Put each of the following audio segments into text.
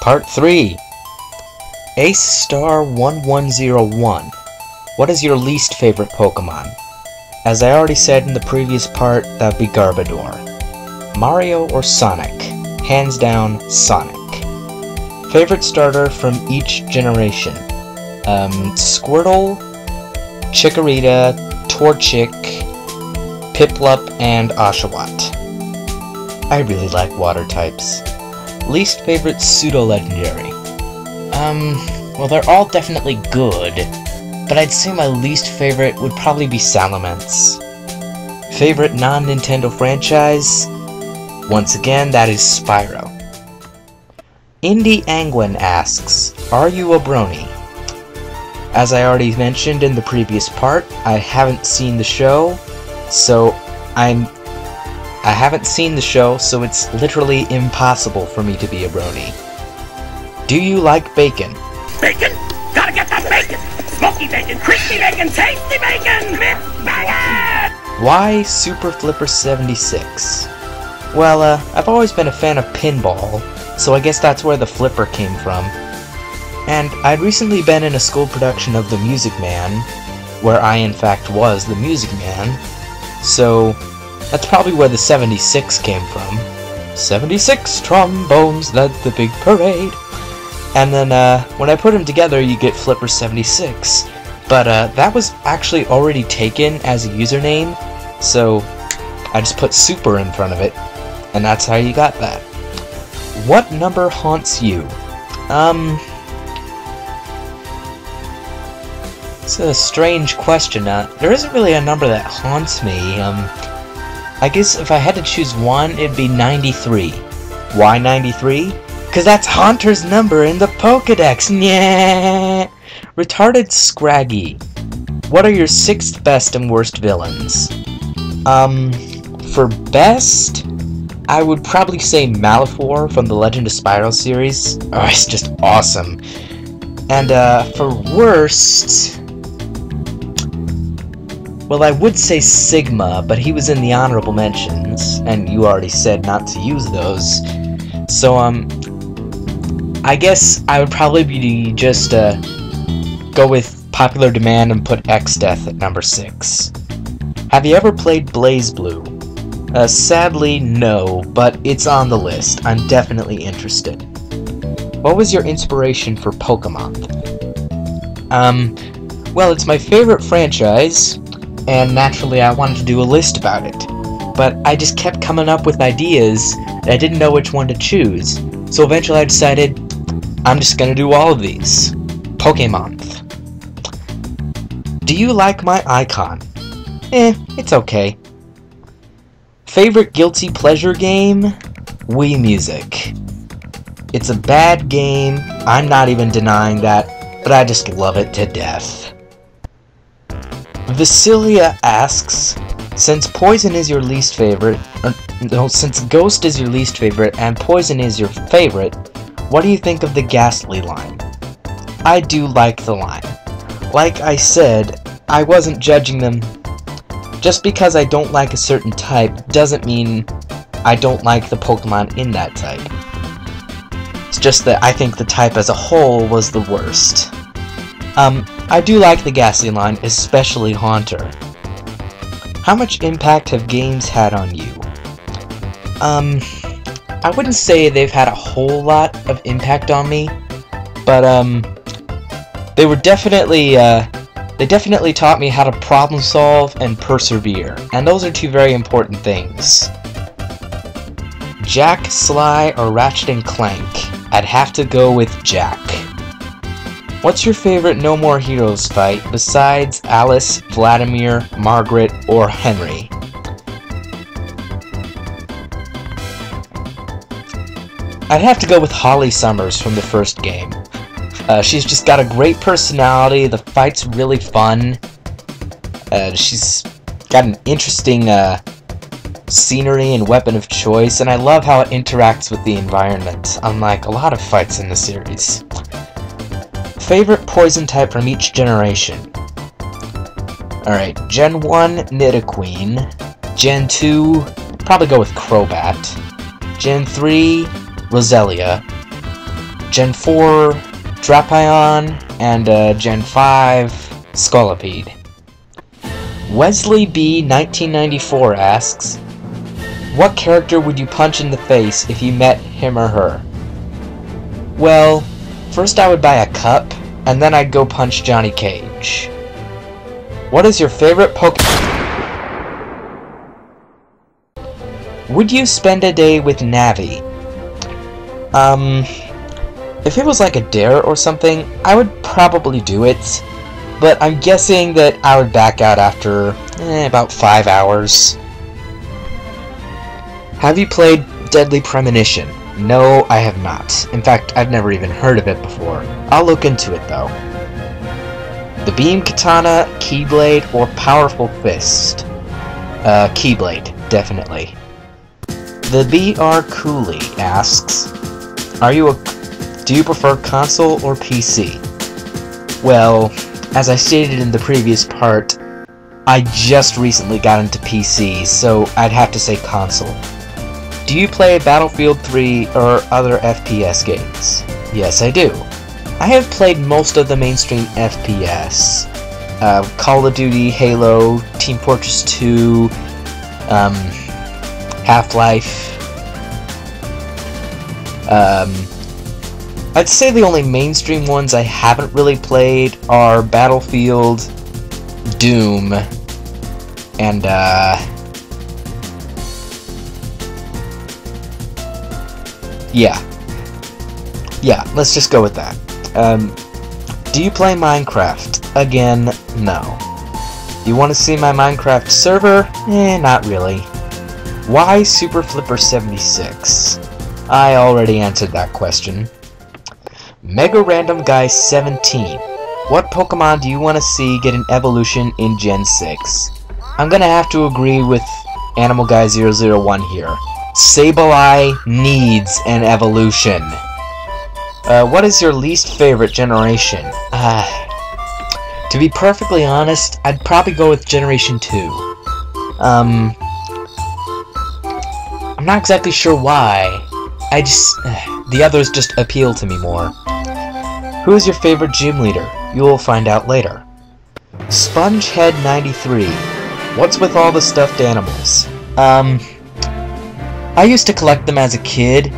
Part 3. Ace Star 1101. What is your least favorite Pokemon? As I already said in the previous part, that'd be Garbodor. Mario or Sonic? Hands down, Sonic. Favorite starter from each generation? Squirtle, Chikorita, Torchic, Piplup, and Oshawott. I really like water types. Least favorite pseudo-legendary? Well, they're all definitely good, but I'd say my least favorite would probably be Salamence. Favorite non-Nintendo franchise? Once again, that is Spyro. Indyenguin asks, are you a brony? As I already mentioned in the previous part, I haven't seen the show, so it's literally impossible for me to be a brony. Do you like bacon? Bacon? Gotta get that bacon! Smoky bacon, crispy bacon, tasty bacon! Bacon! Why Super Flipper 76? Well, I've always been a fan of pinball, so I guess that's where the flipper came from. And I'd recently been in a school production of The Music Man, where I in fact was the Music Man, so that's probably where the 76 came from. 76 trombones led the big parade. And then, when I put them together, you get Flipper 76. But, that was actually already taken as a username, so I just put Super in front of it, and that's how you got that. What number haunts you? It's a strange question. There isn't really a number that haunts me. I guess if I had to choose one, it'd be 93. Why 93? Because that's Haunter's number in the Pokedex. Yeah. RetartedScraggy. What are your 6th best and worst villains? For best, I would probably say Malifaux from the Legend of Spyro series. Oh, he's just awesome. And for worst, well, I would say Sigma, but he was in the honorable mentions, and you already said not to use those. So, I guess I would probably be just, go with popular demand and put X-Death at number 6. Have you ever played BlazBlue? Sadly, no, but it's on the list. I'm definitely interested. What was your inspiration for Pokemon? Well, it's my favorite franchise, and naturally I wanted to do a list about it. But I just kept coming up with ideas, and I didn't know which one to choose. So eventually I decided, I'm just gonna do all of these. Pokemon. Do you like my icon? It's okay. Favorite guilty pleasure game? Wii Music. It's a bad game, I'm not even denying that, but I just love it to death. Vsylia asks, since Poison is your least favorite, since Ghost is your least favorite and Poison is your favorite, what do you think of the Ghastly line? I do like the line. Like I said, I wasn't judging them. Just because I don't like a certain type doesn't mean I don't like the Pokemon in that type. It's just that I think the type as a whole was the worst. I do like the Ghastly line, especially Haunter. How much impact have games had on you? I wouldn't say they've had a whole lot of impact on me, but they were definitely they definitely taught me how to problem solve and persevere, and those are two very important things. Jack, Sly, or Ratchet and Clank? I'd have to go with Jack. What's your favorite No More Heroes fight besides Alice, Vladimir, Margaret, or Henry? I'd have to go with Holly Summers from the first game. She's just got a great personality, the fight's really fun, she's got an interesting scenery and weapon of choice, and I love how it interacts with the environment, unlike a lot of fights in the series. Favorite poison type from each generation? Alright, Gen 1, Nidoqueen. Gen 2, probably go with Crobat. Gen 3, Vsylia. Gen 4 Drapion, and Gen 5 Scolipede. Wesley B 1994 asks, what character would you punch in the face if you met him or her? Well, first I would buy a cup, and then I'd go punch Johnny Cage. What is your favorite Pokemon? Would you spend a day with Navi? If it was like a dare or something, I would probably do it, but I'm guessing that I would back out after about 5 hours. Have you played Deadly Premonition? No, I have not. In fact, I've never even heard of it before. I'll look into it though. The Beam Katana, Keyblade, or Powerful Fist? Keyblade, definitely. TheBrcooley asks, do you prefer console or PC? Well, as I stated in the previous part, I just recently got into PC, so I'd have to say console. Do you play Battlefield 3 or other FPS games? Yes, I do. I have played most of the mainstream FPS. Call of Duty, Halo, Team Fortress 2, Half-Life. I'd say the only mainstream ones I haven't really played are Battlefield, Doom, and yeah, let's just go with that. Do you play Minecraft? Again, no. You want to see my Minecraft server? Not really. Why Super Flipper 76? I already answered that question. Mega Random Guy 17. What Pokemon do you want to see get an evolution in Gen 6? I'm gonna have to agree with Animal Guy 001 here. Sableye needs an evolution. What is your least favorite generation? To be perfectly honest, I'd probably go with Generation 2. I'm not exactly sure why. The others just appeal to me more. Who is your favorite gym leader? You will find out later. Spongehead93. What's with all the stuffed animals? I used to collect them as a kid,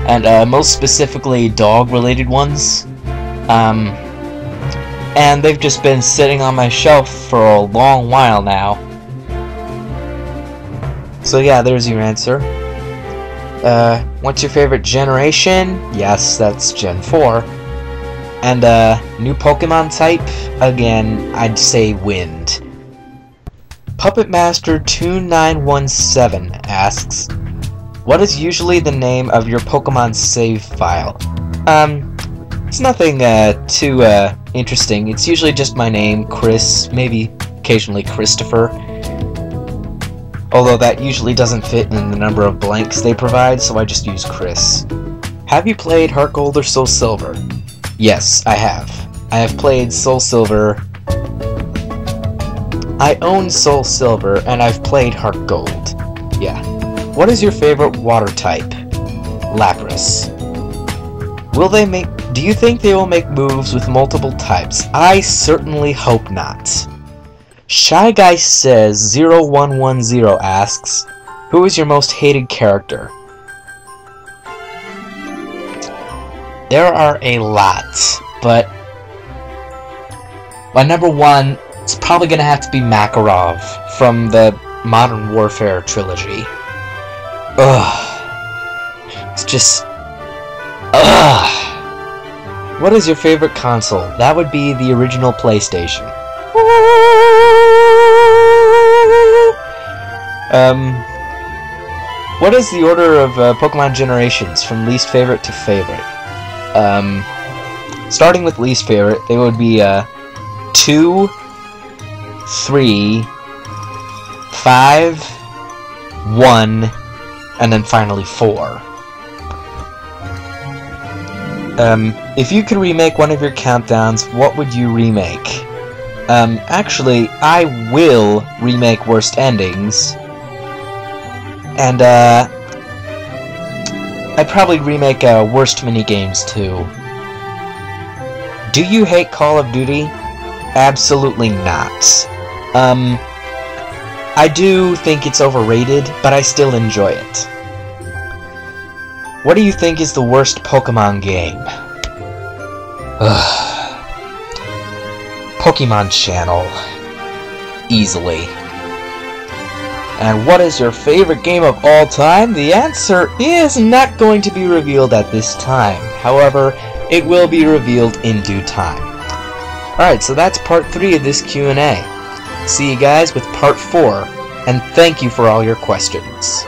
and most specifically dog-related ones. And they've just been sitting on my shelf for a long while now. So yeah, there's your answer. What's your favorite generation? Yes, that's Gen 4. And new Pokemon type? Again, I'd say Wind. Puppet Master 2917 asks, what is usually the name of your Pokemon save file? It's nothing too interesting. It's usually just my name, Chris, maybe occasionally Christopher. Although that usually doesn't fit in the number of blanks they provide, so I just use Chris. Have you played Heart Gold or Soul Silver? Yes, I have. I have played Soul Silver. I own Soul Silver, and I've played Heart Gold. Yeah. What is your favorite water type? Lapras. Do you think they will make moves with multiple types? I certainly hope not. Shy Guy Says 0110 asks, who is your most hated character? There are a lot, but my number one is probably gonna have to be Makarov from the Modern Warfare trilogy. Ugh. It's just... Ugh. What is your favorite console? That would be the original PlayStation. What is the order of Pokemon generations from least favorite to favorite? Starting with least favorite, they would be 2, 3, 5, 1, and then finally 4. If you could remake one of your countdowns, what would you remake? Actually, I will remake Worst Endings. And, I'd probably remake worst minigames too. Do you hate Call of Duty? Absolutely not. I do think it's overrated, but I still enjoy it. What do you think is the worst Pokemon game? Pokemon Channel. Easily. And what is your favorite game of all time? The answer is not going to be revealed at this time. However, it will be revealed in due time. Alright, so that's part 3 of this Q&A. See you guys with part 4, and thank you for all your questions.